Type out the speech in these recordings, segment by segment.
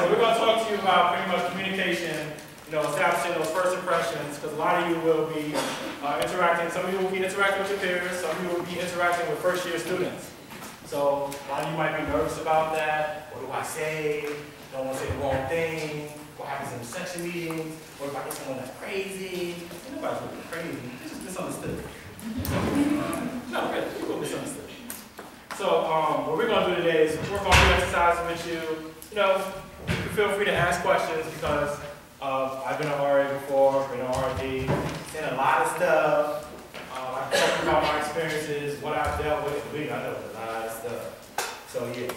so we're going to talk to you about pretty much communication, establishing those first impressions, because a lot of you will be interacting, some of you will be interacting with your peers, some of you will be interacting with first-year students. So a lot of you might be nervous about that. What do I say? Don't want to say the wrong thing. What happens in section meetings? What if I get someone that's crazy? Nobody's really crazy. It's just misunderstood. No, really, people misunderstood. So what we're going to do today is work on two exercises with you. You can feel free to ask questions because I've been an RA before, been an RD, seen a lot of stuff. I've talked about my experiences, what I've dealt with. I dealt with a lot of stuff. So yeah,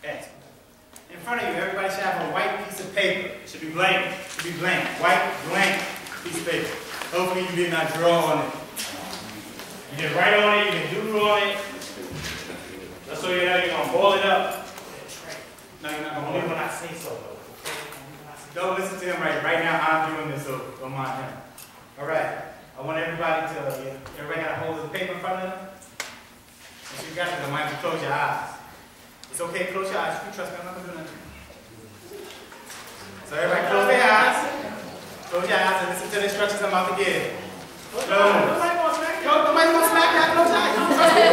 ask. In front of you, everybody should have a white piece of paper. It should be blank. It should be blank. White, blank piece of paper. Hopefully you did not draw on it. You can write on it, you can doodle on it. Just so you know, you're going to ball it up. No, you're not going to Only ball when it I up. say so, though. Don't listen to him right now. I'm doing this, so don't mind him. All right. I want everybody to, everybody got a hold of the paper in front of them? Once you got it, I might have to close your eyes. It's okay, close your eyes. You trust me, I'm not going to do nothing. So everybody close their eyes. Close your eyes and listen to the instructions I'm about to give. Close. Nobody wants to smack you. Nobody wants to smack you. Close your eyes. You trust me.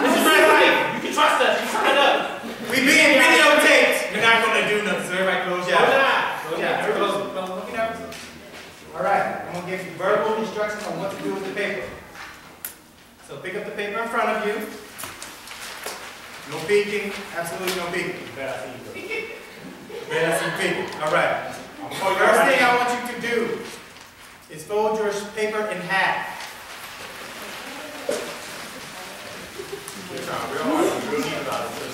This is real life. You can trust us. You sign up. We being videotaped. We're not going to do nothing, so everybody close your eyes. Close your eyes. Close your eyes. Don't look at everything. All right, I'm going to give you verbal instructions on what to do with the paper. So pick up the paper in front of you. No peeking, absolutely no peeking. Better see you. Better see peeking. All right. First thing I want you to do is fold your paper in half. We're trying real neat about it.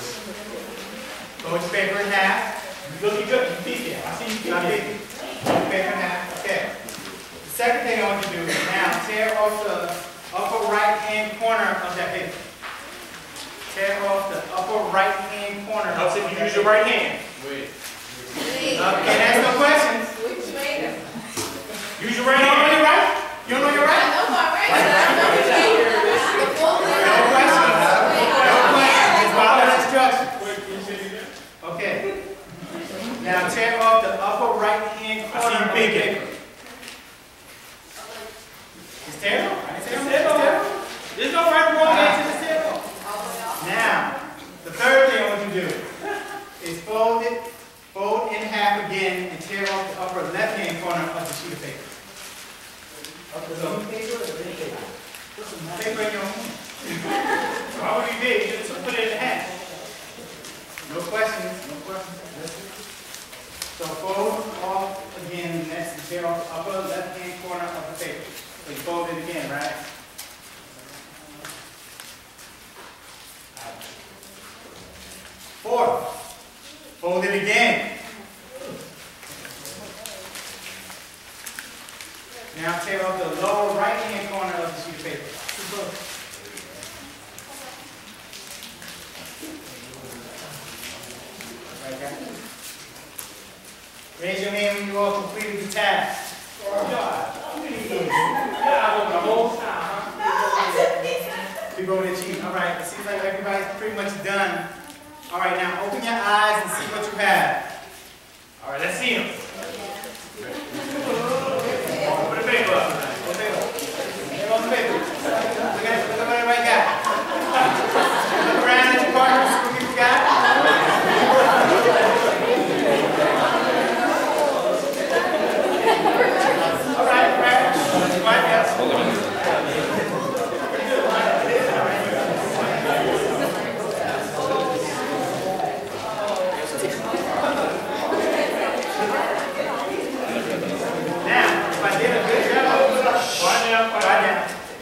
Fold your paper in half. You're looking good. You peeking. I see you peeking. Not peeking. Fold your paper in half. Okay. The second thing I want you to do is now tear off the upper right-hand corner of that paper. Tear off the upper right-hand corner. Helps if you use your right hand. Wait. Can't ask no questions. Use your right You don't know hand. your right? You don't know your right? No questions. No questions. Just follow the instructions. Okay. Now tear off the upper right-hand corner of the paper. It's terrible. It's terrible. There's no right or wrong answer. It's terrible. Now, the third thing I want you to do is fold in half again and tear off the upper left-hand corner of the sheet of paper. So, paper in your hand. Why would you do? You just put it in half. No questions. No questions. So fold off again next and tear off the upper left-hand corner of the paper. So you fold it again, right? Fourth, fold it again. Now tear off the lower right-hand corner of the sheet of paper. Right there. Raise your hand when you all completed the task. Big over the cheek. All right, it seems like everybody's pretty much done. All right, now open your eyes and see what you have. All right, let's see them. Put the paper up. Put the paper. Put on the paper. Look at what everybody got. Look around at your partners, see what people got. All right, quiet, yes.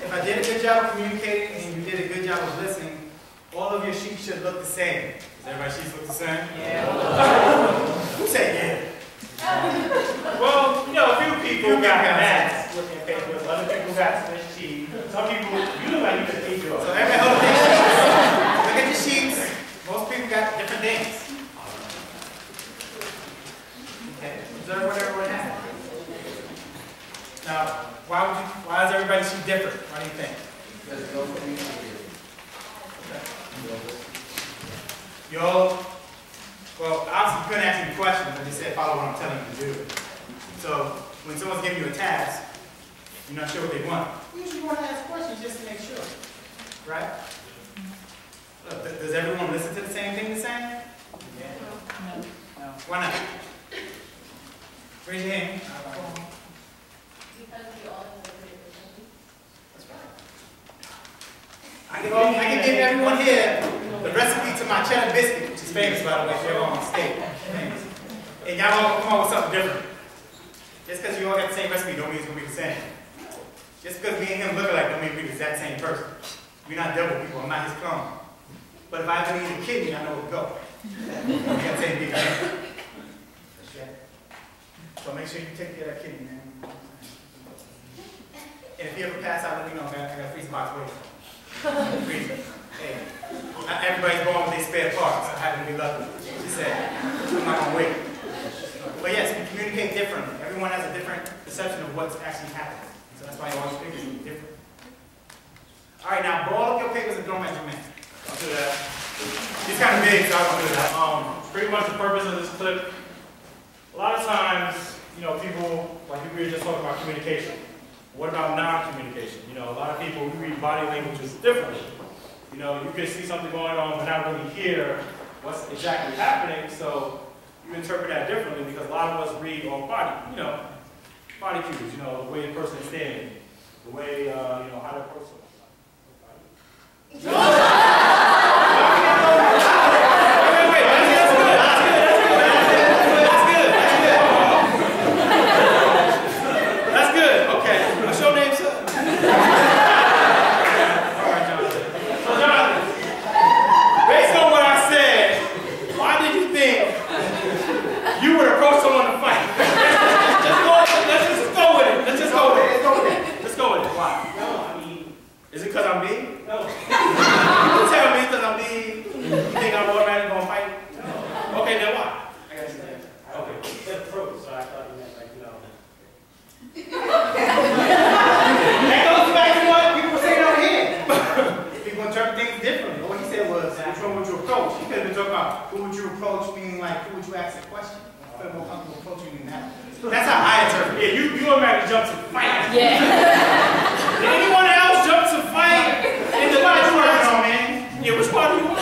If I did a good job of communicating and you did a good job of listening, all of your sheets should look the same. Does everybody's sheets look the same? Yeah. Who said yeah? Well, a few people got math looking at papers. Other people got Swiss cheese. Some people, you look like you just ate yours. So everybody hold their sheets. Look at your sheets. Most people got different things. Okay. Observe what everyone has. Now, why is everybody's sheet different? What do you think? Because no communicator. You all Well, obviously you couldn't ask me questions. I just said follow what I'm telling you to do. So when someone's giving you a task, you're not sure what they want. You usually want to ask questions just to make sure, right? Look, does everyone listen to the same thing the same? Yeah. No. Why not? Raise your hand. Because we all interpret it differently. That's right. I can give everyone here the recipe to my cheddar biscuit, which is famous, by the way, if you're on stage. Famous. And y'all all come up with something different. Just because you all got the same recipe don't mean it's going to be the same. Just because me and him look alike don't mean we're the exact same person. We're not double people. I'm not his clone. But if I ever need a kidney, I know where to go. You got the same DNA. So make sure you take care of that kidney, man. And if you ever pass out, let me know. I got a freezer box waiting. Freezer. Hey, everybody's born with their spare parts. I happen to be lucky. She said, I'm not going to wait. But yes, we communicate differently. Everyone has a different perception of what's actually happening. So that's why you always figure it's different. All right, now ball up your papers and throw them at your man. I'll do that. He's kind of big, so I won't do that. Pretty much the purpose of this clip, a lot of times, you know, people, like we were just talking about communication. What about non-communication? You know, a lot of people, we read body languages differently. You know, you can see something going on but not really hear what's exactly happening, so you interpret that differently because a lot of us read on body, you know, body cues, you know, the way the person is standing, the way, you know, how to approach someone. That's how I interpret it. Yeah, you automatically jump to fight. Yeah. Did anyone else jump to fight? In the life you working on, man? Yeah, which part do you want?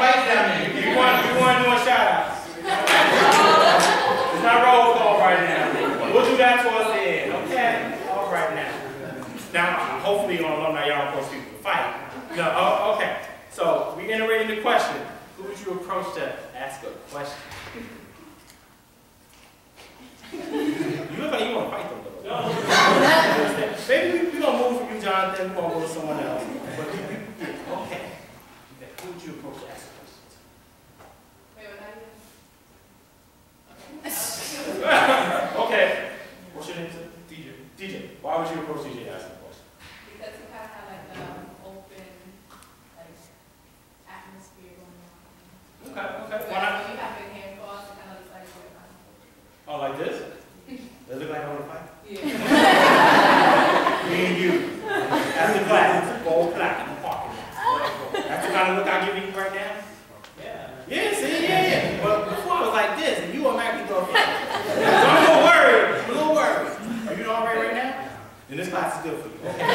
Fight down there. You want doing shout-outs. It's not roll call right now. We'll do that towards the end, okay? All right now. Now, hopefully on alumni, y'all approach people to fight. No, okay. So, we iterating the question. Who would you approach to ask a question? You look like you want to fight them, though. No. Maybe we're going to move from you, Jonathan. We're going to go to someone else. But yeah, okay. Who would you approach to ask a question? Wait, what are you? Okay. What's your name, sir? DJ. DJ. Why would you approach DJ to ask a question? Because you kind of have like an open like atmosphere going on. Okay. Why not? When you have your hand crossed, it kind of looks like you're not. Oh, like this? Does it look like I want to fight? Yeah. Me and you. That's the class. Gold plaque in the parking lot. That's the kind of look I give you right now? Yeah. Yeah, see? Yeah. But before I was like this, and you automatically go fight. So I'm a little worried. I'm a little worried. Are you all right now? Then this class is good for you. Okay.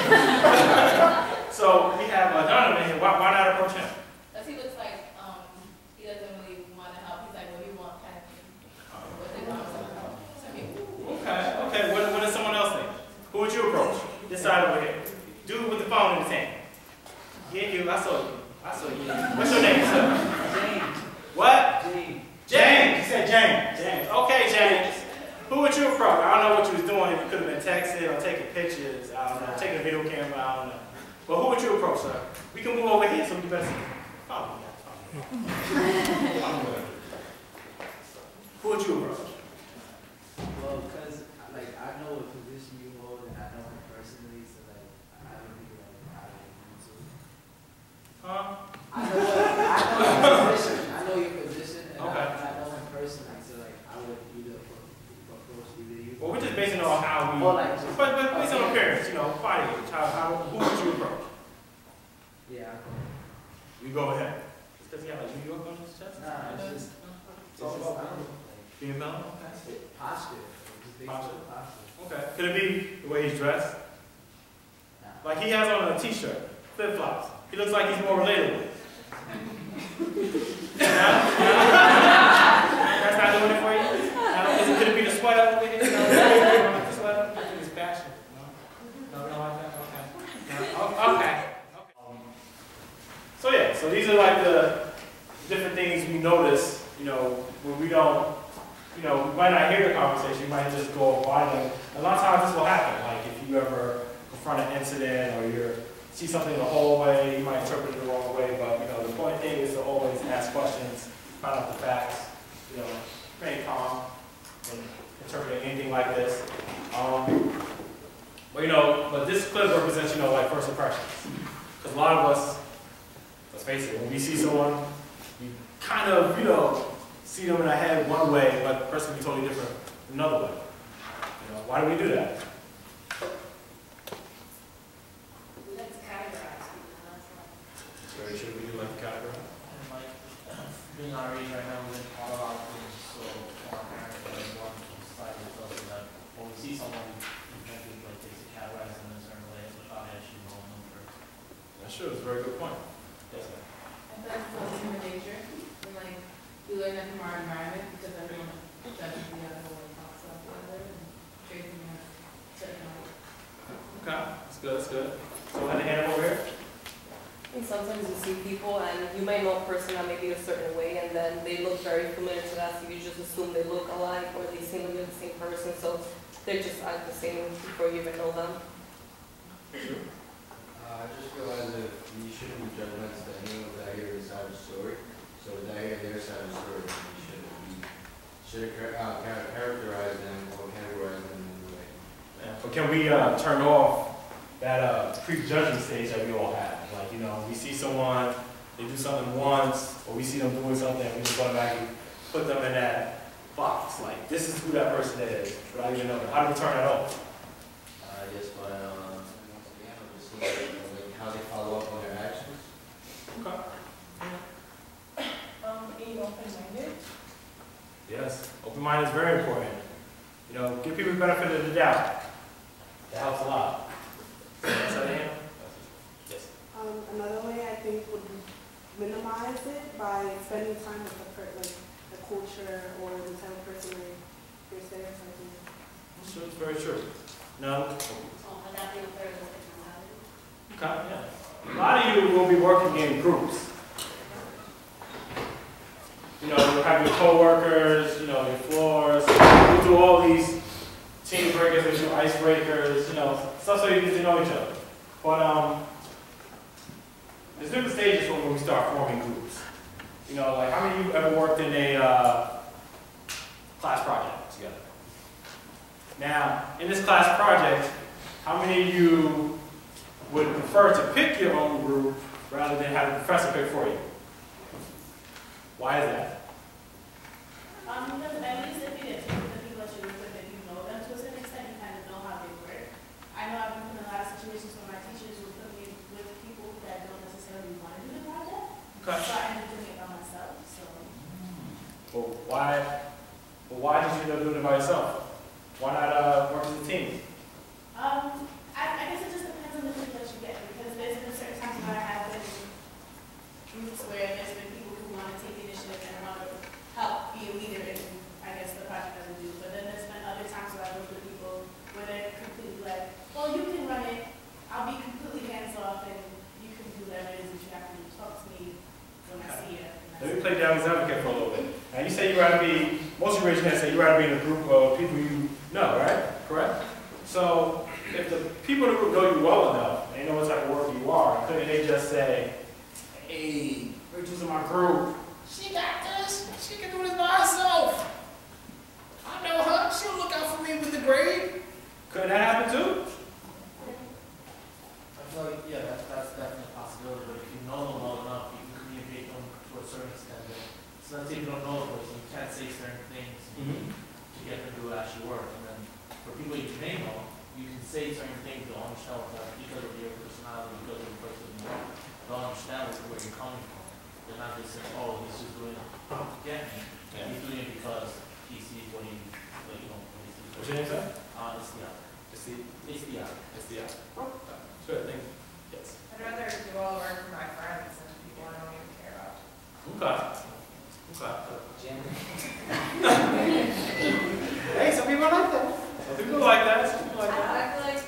So we have Donovan here. Why not approach him? Because he looks like he doesn't really want to help. He's like, what do you want kind of thing. What they want to help. Okay. What does someone else think? Who would you approach? This side over here. Dude with the phone in his hand. Yeah, you. I saw you. What's your name, sir? James. What? James. James. You said James. Okay, James. Who would you approach? I don't know what you was doing. You could have been texting or taking pictures. I don't know. Taking a video camera. I don't know. But who would you approach, sir? We can move over here so we can better see. Follow me. Who would you approach? Well, because like I know what position you hold and I know him personally, so like I don't think like I would use it. Huh? I know your position. I know your position, and Okay. I know him personally, so like I would either approach either you. Well, we're just basing it on how we. Or like, But based on appearance, you know, body age. Who would you approach? yeah. You go ahead. Does he have like New York on his chest? Nah, it's just, It's all about being mellow. Okay. posture. Just based on Posture? posture. Okay. Could it be the way he's dressed? Nah. Like he has on a t-shirt, flip flops. He looks like he's more relatable. That's not doing it for you? Could it be the sweater over here? No, the sweater? I think it's fashion. No, no, like that. Okay. No. Okay. So yeah, so these are like the different things we notice. You know, when we don't. You know, we might not hear the conversation. You might just go by them. A lot of times this will happen. Like if you ever confront an incident or you see something in the hallway, you might interpret it the wrong way. But you know, the important thing is to always ask questions, find out the facts. You know, remain calm and interpret anything like this. But you know, but this clip represents, you know, like first impressions. Because a lot of us, let's face it, when we see someone, we kind of, you know, see them in our head one way, but the person can be totally different another way. You know, why do we do that? We like to categorize people, that's why. Very true, we do like to categorize. And like, being our age right now, we're in all of our things, so apparent that one society tells us that when we see someone, we can't really like take to categorize them in a certain way, so probably actually know them first. That's true, it's a very good point. Yes, ma'am. I feel like it's human nature, and like, we learn that from our environment, because everyone judges the other when we talk about the other, and treats them in a certain way. Okay, that's good, that's good. So I had a hand over here. And sometimes you see people and you might know a person that may be a certain way and then they look very familiar to that, so you just assume they look alike or they seem to be the same person, so they just act the same before you even know them. I just realized that you shouldn't be judgmental to anyone without hearing their side of the story. So without hearing their side of the story, you shouldn't characterize them or categorize them in any way. Yeah, but can we turn off that prejudging stage that we all have? Like, you know, we see someone, they do something once, or we see them doing something, and we just automatically put them in that box. Like, this is who that person is, without even knowing. How do we turn that off? I guess by just like how they follow up on their actions. Okay. Being open-minded. Yes, open mind is very important. You know, give people the benefit of the doubt. That helps a lot. Yes, I am. Yes. Another way I think would minimize it by spending time with the culture or the type of person you're stereotyping. That's true, it's very true. No? Adapting a third of the personality. Okay, yeah. A lot of you will be working in groups. You know, you'll have your co-workers, you know, your floors. You do all these team breakers, you do icebreakers, you know, stuff so you get to know each other. But there's different stages when we start forming groups. You know, like how many of you ever worked in a class project together? Now, in this class project, how many of you would prefer to pick your own group rather than have the professor pick for you? Why is that? Because at least if you didn't pick the people that you work with, if you know them to a certain extent, you kind of know how they work. I know I've been put in a lot of situations where my teachers would put me with people that don't necessarily want to do the project. Okay. So I ended up doing it by myself. So Well, why did you end up doing it by yourself? Why not work as a team? I guess it just depends on the group that you get, because there's been certain times where I have been in groups where there's been people who want to take the initiative and want to help be a leader in, I guess, the project that we do. But then there's been other times where I've worked with people where they're completely like, well, you can run it, I'll be completely hands-off, and you can do whatever it is that you have to do. Talk to me when I see you. Let me play devil's advocate for a little bit. Now you say you rather be, most of you raise your hand say you rather be in a group of people you know, right? Correct? So if the people in the group know you well enough, they know what type of worker you are, couldn't they just say, hey, Rachel's in my group. She got this. She can do this by herself. I know her. She'll look out for me with the grade. Couldn't that happen too? I feel like, yeah, that's definitely a possibility, but if you know them well enough, you can communicate them to a certain extent. So let's say you don't know a person, you can't say certain things to get them to actually work. And then for people you may know, you can say certain things to understand that because of your personality, because of the person you know, they'll understand where you're coming from. They're not just saying, oh, he's just doing it to get me. Yeah. He's doing it because he sees what he, like, you know, what he sees. What's your name, sir? It's the other. It's the, It's the other. it's the, sure, thank you. Yes. I'd rather do all the work for my friends than people I don't even care about. Okay. Okay. Jim? Hey, some people like that. Some people like that, some people like that. I feel like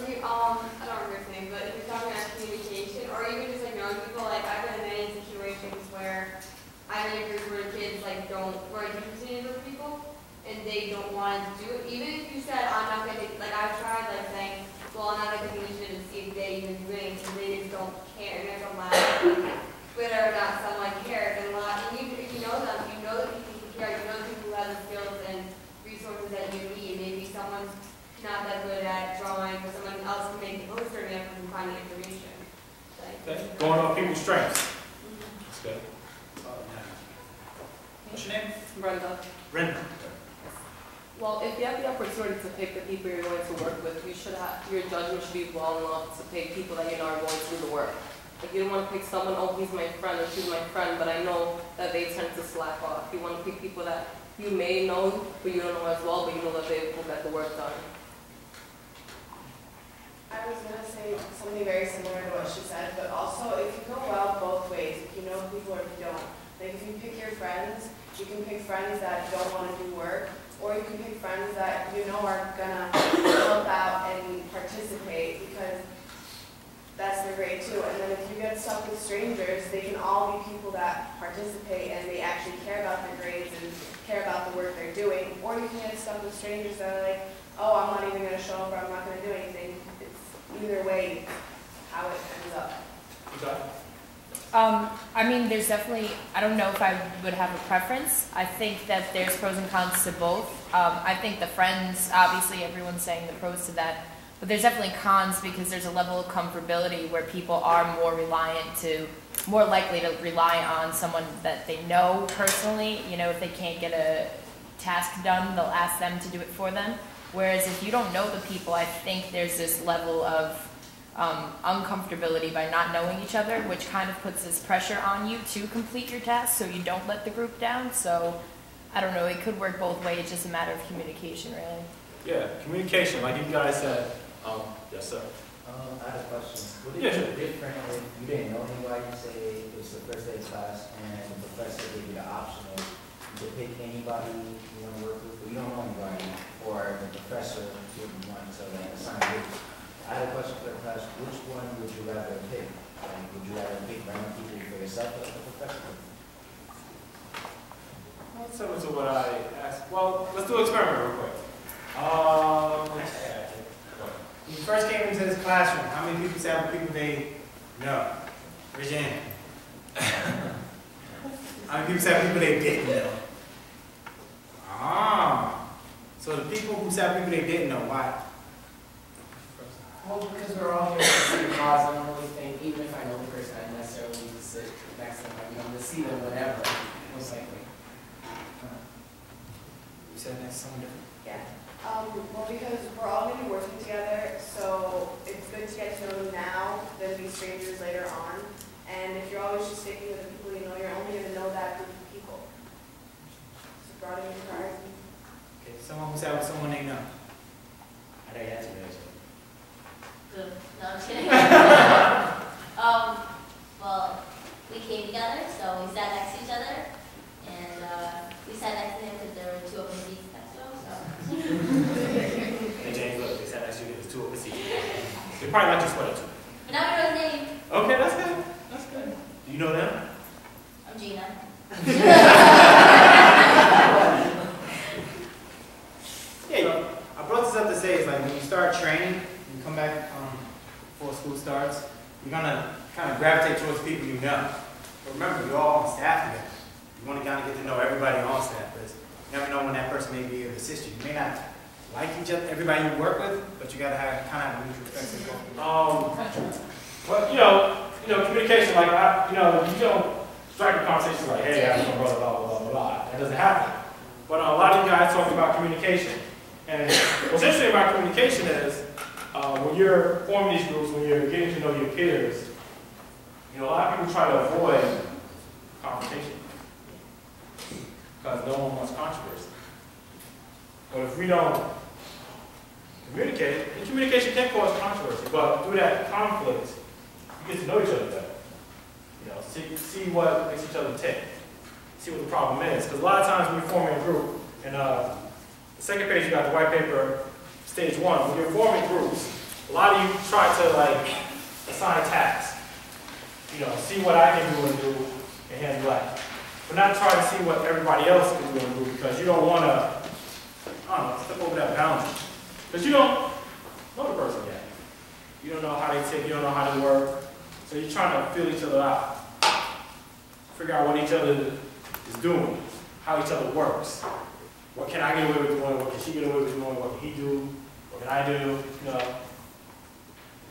you, I don't remember his name, but if you're talking about communication, or even just like young people, like I've been in many situations where I'm in a group where kids like don't, where I teach with people, and they don't want to do it. Even if you said, I'm not going to, like I've tried like saying, well, I'm not going to communicate and see if they even do it, and they just don't care, and there's a lot of whether or not someone cares, and a lot, and you, if you know them, you know the people who care, you know the people who have the skills and resources that you need. Maybe someone's not that good at drawing, but someone else can make the poster and from finding information. Like, Okay. Going on people's strengths. That's good. What's your name? Brenda. Brenda. Well, if you have the opportunity to pick the people you're going to work with, you should have, your judgment should be well enough to pick people that you know are going to do the work. Like you don't want to pick someone, oh, he's my friend or she's my friend, but I know that they tend to slack off. You want to pick people that you may know, but you don't know as well, but you know that they will get the work done. I was going to say something very similar to what she said, but also if you go well both ways, if you know people or if you don't. Like if you pick your friends, you can pick friends that don't want to do work, or you can pick friends that you know are going to help out and participate because that's their grade too. And then if you get stuck with strangers, they can all be people that participate and they actually care about their grades and care about the work they're doing. Or you can get stuck with strangers that are like, oh, I'm not even going to show up or I'm not going to do anything. It's either way how it ends up. Okay. I mean, there's definitely, I don't know if I would have a preference. I think that there's pros and cons to both. I think the friends, obviously everyone's saying the pros to that, but there's definitely cons because there's a level of comfortability where people are more likely to rely on someone that they know personally. You know, if they can't get a task done, they'll ask them to do it for them. Whereas if you don't know the people, I think there's this level of uncomfortability by not knowing each other, which kind of puts this pressure on you to complete your task so you don't let the group down. So I don't know, it could work both ways, it's just a matter of communication, really. Yeah, communication, like you guys said. Yes, sir. I had a question. Would Yeah, it sure. be different if you didn't know anybody, say it was the first day of class and the professor gave you the option of you could pick anybody you want to work with, but you don't know anybody, or the professor would want to assign you. I had a question for the class. Which one would you rather pick? Like, would you rather pick random people for yourself or the professor? Well, similar to what I asked. Well, let's do an experiment real quick. When you first came into this classroom, how many people said people they know? Raise your hand. How many people said people they didn't know? So the people who said people they didn't know, why? Well, because we're all here to see the cause, I don't really think, even if I know the person, I necessarily need to sit next to them. I mean, I'm going to see them whenever, most likely. You said that's something different. Yeah. Well, because we're all going to be working together, so it's good to get to know them now than be strangers later on. And if you're always just sticking with the people you know, you're only going to know that group of people. So brought in your cards. Okay, someone who said with someone they know. I know you answered that. No, I'm kidding. Well, we came together, so we sat next to each other, and we sat next to him because there were two open seats next to him, so. Hey, James, look, they sat next to you, there's two open seats. They probably not just one or two. But now we know his name. Okay, that's good. That's good. Do you know them? I'm Gina. Yeah, I brought this up to say, it's like when you start training, you come back before school starts, you're gonna kind of gravitate towards people you know. But remember, you're all on staff together. You want to kind of get to know everybody on staff, because you never know when that person may be able to assist you. You may not like each other, everybody you work with, but you gotta have kind of have a mutual respect. Well, you know, communication, like, you don't strike a conversation like, hey, I'm gonna blah, blah, blah, blah, blah. That doesn't happen. But a lot of you guys talk about communication. And what's interesting about communication is, when you're forming these groups, when you're getting to know your peers, you know, a lot of people try to avoid because no one wants controversy. But if we don't communicate, and communication can cause controversy, but through that conflict, you get to know each other better. You know, see what makes each other tick, see what the problem is. Because a lot of times when you're forming a group, and the second page you got the white paper, stage 1. When you're forming groups, a lot of you try to like assign tasks. You know, see what I can do and handle that. But not try to see what everybody else can do and do, because you don't want to, I don't know, step over that boundary. Because you don't know the person yet. You don't know how they tick, you don't know how they work. So you're trying to feel each other out. Figure out what each other is doing, how each other works. What can I get away with doing? What can she get away with doing? What can he do? What can I do? You know,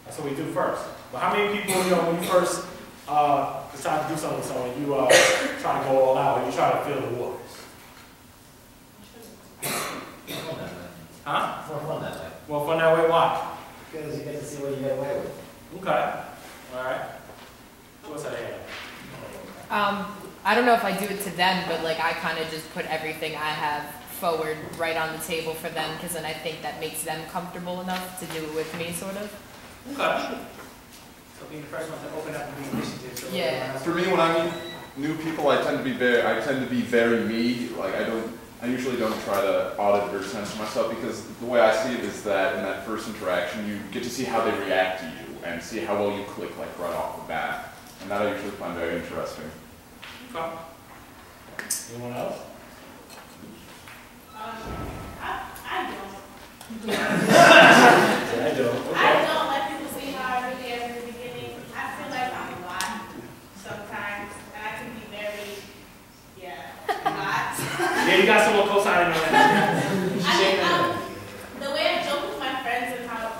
that's what we do first. But how many people, you know, when you first decide to do something with someone, you try to go all out, and you try to feel the waters? Huh? More fun that way. More fun that way? Why? Because you get to see what you get away with. Okay. All right. What's that? I don't know if I do it to them, but like I kind of just put everything I have forward right on the table for them, because then I think that makes them comfortable enough to do it with me, sort of. Okay. So being the first one to open up and be initiative. So Yeah. For me, when I meet new people, I tend to be very me. Like I usually don't try to audit or censor myself, because the way I see it is that in that first interaction, you get to see how they react to you and see how well you click, like right off the bat, and that I usually find very interesting. Okay. Anyone else? I don't. I do. Okay. I don't let people see how I really am in the beginning. I feel like I'm a lot sometimes, and I can be very, a lot. Yeah, you got someone co-signing on that. The way I joke with my friends and how,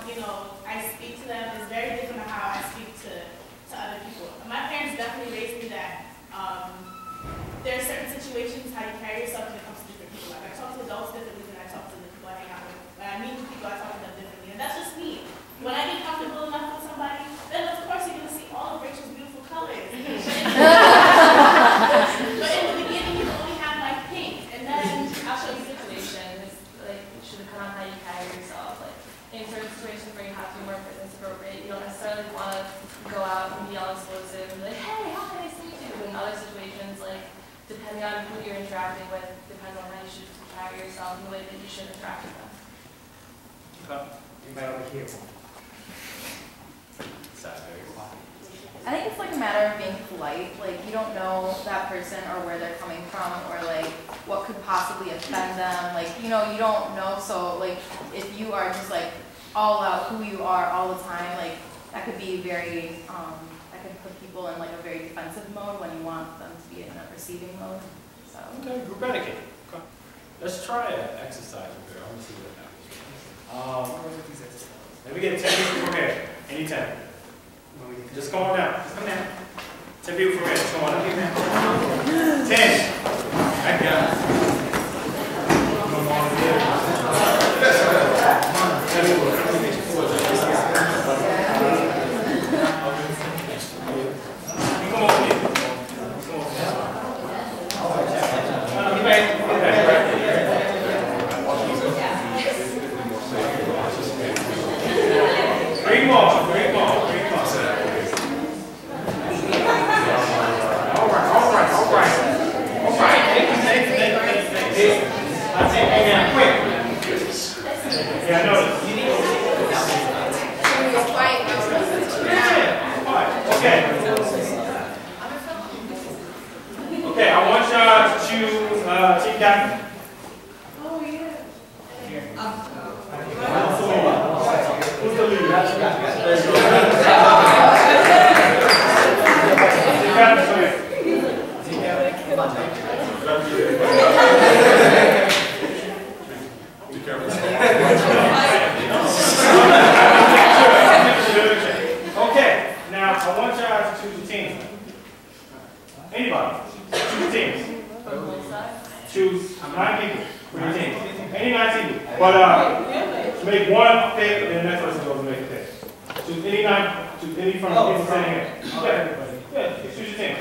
I speak to them is very different than how I speak to other people. My parents definitely raised me that there are certain situations how you carry yourself when it comes to different people. Like I talk to adults differently than I talk to the people I hang out with. When I meet with people, I talk to them differently. And that's just me. When I get comfortable enough with somebody, then of course you're going to see all of Rachel's beautiful colors. But in the beginning, you only have like pink. And then I'll show you Situation is like it should depend on how you carry yourself. Like in certain situations where you have to be more business appropriate, you don't necessarily want to go out and be all explosive and be like, hey, how can I see you? In other situations, like depending on who you're interacting with, depends on how you should carry yourself and the way that you should interact with them. Okay. Anybody over here? I think it's like a matter of being polite. Like you don't know that person or where they're coming from or like what could possibly offend them. Like, you don't know. So like if you are just like all out who you are all the time, like that could be very, that could put people in like a very defensive mode when you want them to be in a receiving mode. So. Okay, group etiquette. Okay. Let's try an exercise here. I want to see what happens. Let me get 10 people from here. Anytime. Just come on down. Just come down. 10 people from here. Just come on down. 10. Back down. Come on Okay, I want y'all to choose team captain. Oh, yeah. Who's the leader? Team captain, come here. Be careful. Okay, now I want y'all to choose a team. Anybody. Choose teams. Choose 9 people for your team. Any 9 people. But make one pick and the next person goes and make a pick. Choose any 9, choose any from the people sitting here. Yeah, choose your team.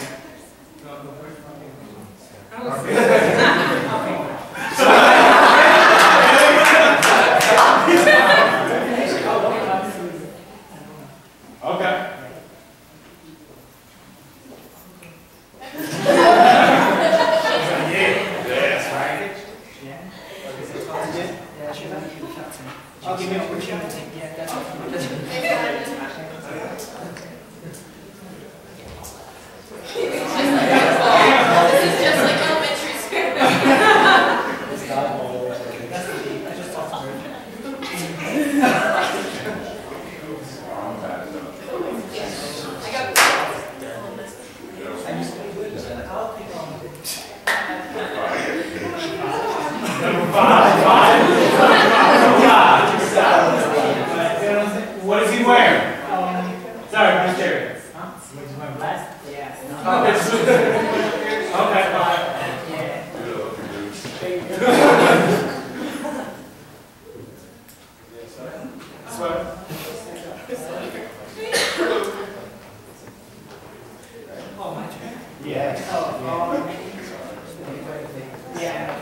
Yeah.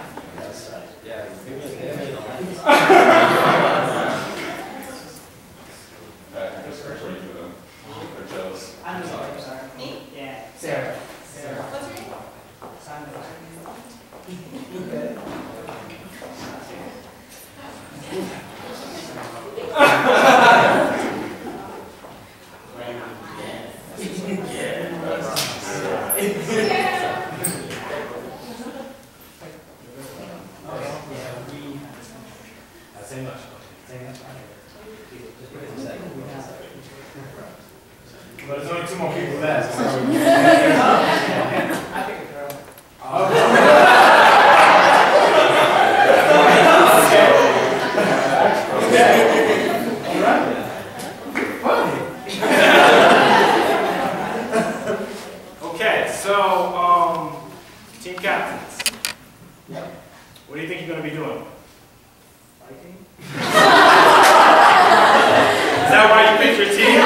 Just ready for them. They're jealous. I'm sorry. Me? Yeah. Sarah. What's your name? But there's only 2 more people left. I pick a girl. Okay, so, team captains. What do you think you're going to be doing? Fighting? Is that why you picked your team?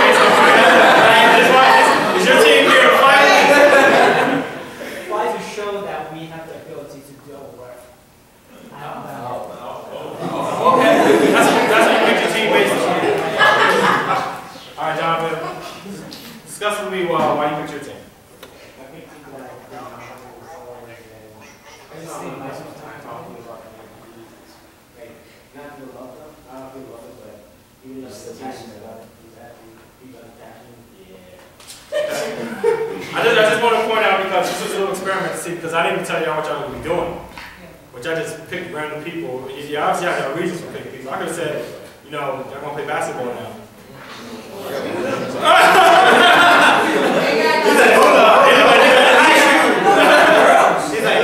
Is your team here to fight? Why to show that we have the ability to do our work. I don't know. Okay, that's what you picked your team based on. All right, Jonathan, discuss with me why you picked your team. I just think myself time talking about like not feel love them. I don't feel love them, but even though it's passionate about it, people are passionate. I just want to point out because this was a little experiment to see, because I didn't even tell y'all what y'all would be doing. Which I just picked random people. You obviously have no reasons for picking people. I could have said, you know, y'all gonna play basketball now. He's like, hold up. He's like,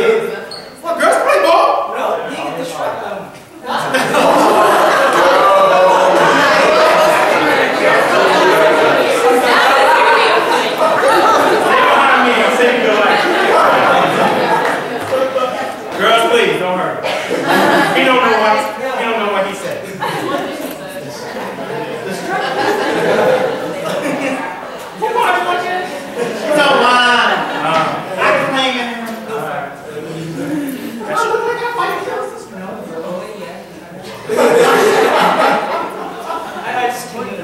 what, girls play ball? No, you get the short them. Girls, please, don't hurt him. He don't know what he said. Come on, He's on line. I can hang in. I just kidding.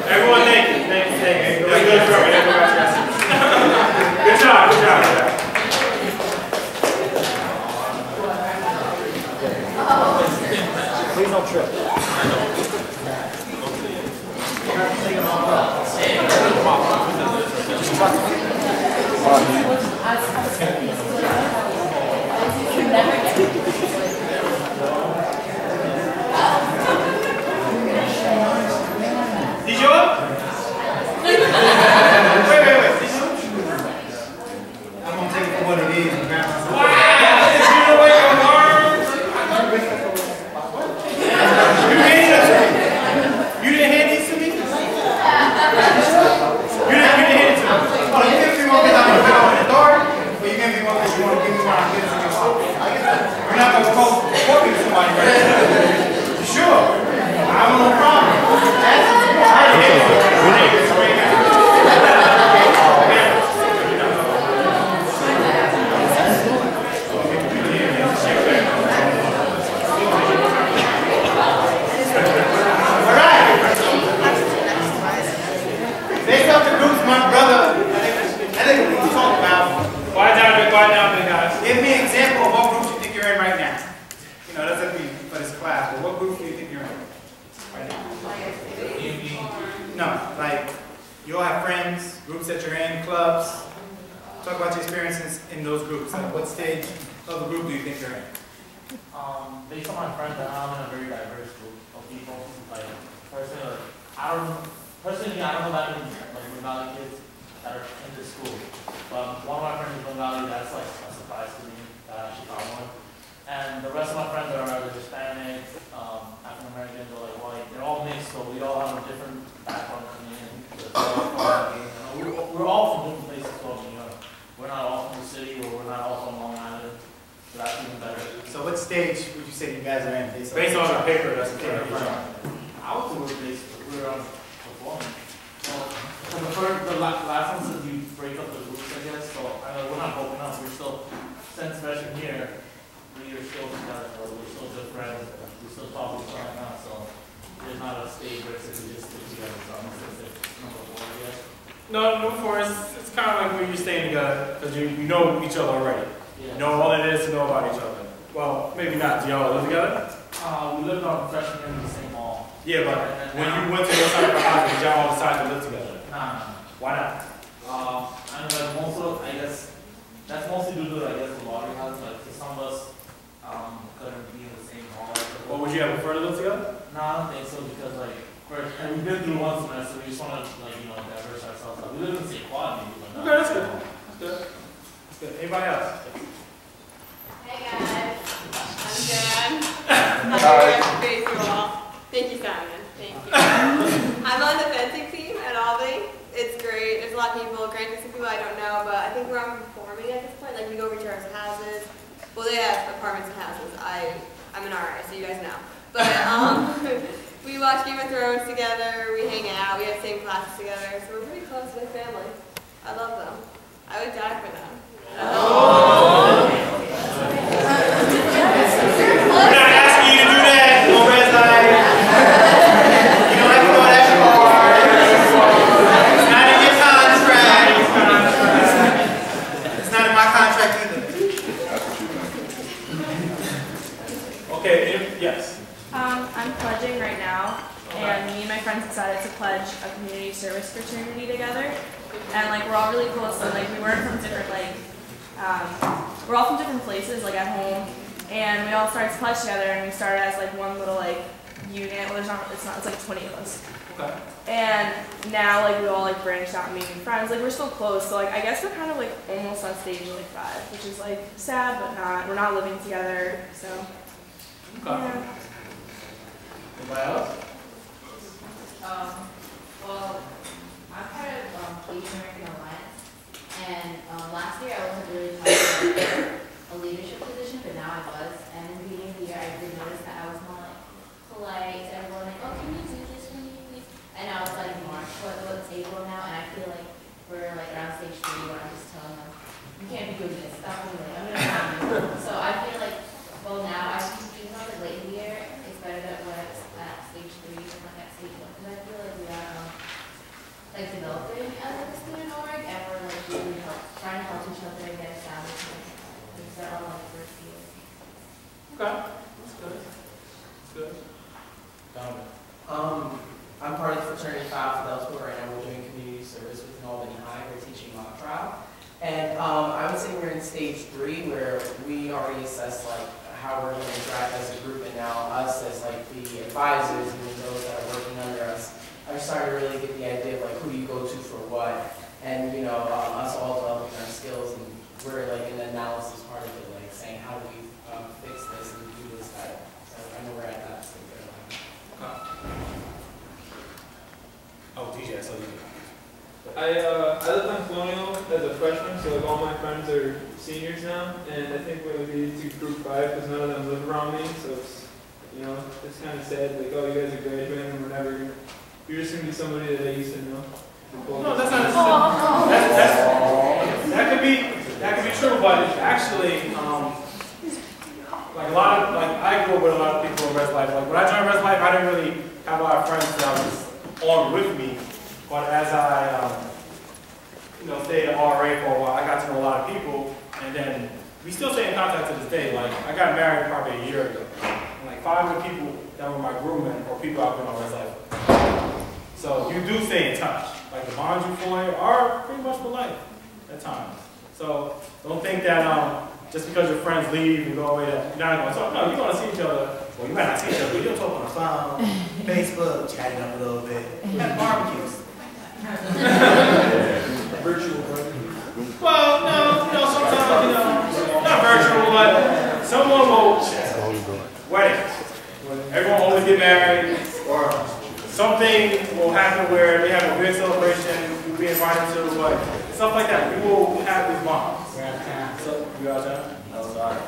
Everyone, thank you. Thank you. That's good for me. Good job. Please don't trip. Did you up? Wait. I'm gonna take it for what it is and grab myself. Wow! You know what your arms? You didn't hand these to me? You didn't hand it to me. Oh, you give me one because I'm gonna put on the door, or you give me one because you want to give me one I'm getting to yourself? We're not gonna go quoting somebody right now. Sure. I have no problem. Based off the groups my brother, I think we talked about. Quiet down, big guys. Give me an example of what group you think you're in right now. You know, doesn't be for this class, but what group do you think you're in right now? No, like you all have friends, groups that you're in, clubs. Talk about your experiences in those groups. Like what stage of the group do you think you're in? Based on my friends, I'm in a very diverse group of people. Like, personally, I don't know about any like Bengali kids that are in this school. But one of my friends is Bengali, that's like a surprise to me that I actually found one. And the rest of my friends are either Hispanic, African Americans, or like white. They're all mixed, so we all have a different background coming in. We're all from different places throughout New York. We're not all from the city, or we're not all from Long Island. So that's even better. So what stage would you say you guys are in? Based on the paper, that's the paper. I would say we're No, before it's kind of like when you're staying together because you know each other already. Yeah. You know all it is to know about each other. Well, maybe not. Do y'all live together? We lived on freshman year in the same mall. Yeah, but when you went to your side of the house, did y'all all decide to live together? Nah. Why not? I mean, like most of, I guess, that's mostly due to, I guess, the lottery house. Like, some of us couldn't be in the same hall. Or would you have preferred to live together? No, I don't think so because, like, and we've been through one semester. We just want to, like, you know, diverse ourselves out. We live in the same quad, maybe, but not. Okay, that's good. That's good. That's good. Anybody else? Hey guys, I'm Jan. I'm here to face you all. Thank you, Simon. Thank you. I'm on the fencing team at Albany. It's great. There's a lot of people. Granted, some people I don't know, but I think we're performing at this point. Like we go over to our houses. Well, they have apartments and houses. I'm an RA, so you guys know. But we watch Game of Thrones together. We hang out. We have the same classes together. So we're pretty close to my family. I love them. I would die for them. We're not asking you to do that. No red light. You don't have to go that far. It's not in your contract. It's not in my contract either. Okay, yes. I'm pledging right now, and me and my friends decided to pledge a community service fraternity together. And like we're all really close, and like we work from different we're all from different places, like at home, and we all started to pledge together, and we started as like one little like unit. Well, it's like 20 of us. Okay. And now like we all like branched out and made new friends. Like we're still close, so like I guess we're kind of like almost on stage like 5, which is like sad, but not. We're not living together, so. Okay. Yeah. Anybody else? Well, I'm part of Asian American Alliance, and last year I wasn't really part of a leadership position, but now I was. And in the beginning of the year, I did notice that I was more like polite to everyone, like, oh, can you do this for me, please? And now it's like March, well, it's April now, and I feel like we're like around stage 3 where I'm just telling them, you can't be doing this, stop doing it, I'm gonna stop you. So I feel like, well, now I think even though it's late in the year, it's better that we're at stage 3 than like at stage 1, because I feel like we are like developing as a student org, and we're like really trying to help each other and get established. Because they're all like first year. Okay. That's good. That's good. Donovan. I'm part of the fraternity faculty right now. We're doing community service with Albany High. We're teaching mock trial. And I would say we're in stage 3 where we already assess like how we're going to interact as a group, and now us as like the advisors and those that are working under us are starting to really get the idea of like who do you go to for what, and you know us all developing our skills, and we're like in the analysis part of it, like saying how do we fix this and do this that. So I know we're at that stage. Okay. Oh, DJ, I saw you. I lived on Colonial as a freshman, so like all my friends are seniors now, and I think we're gonna be to group 5 because none of them live around me, so it's, you know, it's kind of sad, like, oh, you guys are graduating and whatever, you're just gonna be somebody that I used to know. No, that's not necessarily. That could be true, but actually, like a lot of, like I grew up with a lot of people in Res Life. Like when I joined Res Life, I didn't really have a lot of friends that was on with me. But as I, stayed at RA for a while, I got to know a lot of people, and then we still stay in contact to this day. Like I got married probably a year ago, and like 5 of the people that were my groommen or people I've been on Res Life. So you do stay in touch. Like the bonds you form are pretty much for life at times. So don't think that just because your friends leave and go away that you're not going to talk. No, you're going to see each other. Well, you might not see each other, but you'll talk on the phone, Facebook, chatting up a little bit. We have barbecues. Virtual barbecue. Well, no, sometimes, not virtual, but someone will, weddings. Everyone will always get married, or something will happen where they have a big celebration, you'll be invited to, but stuff like that. We will have these bonds. So, you out there? Oh, sorry.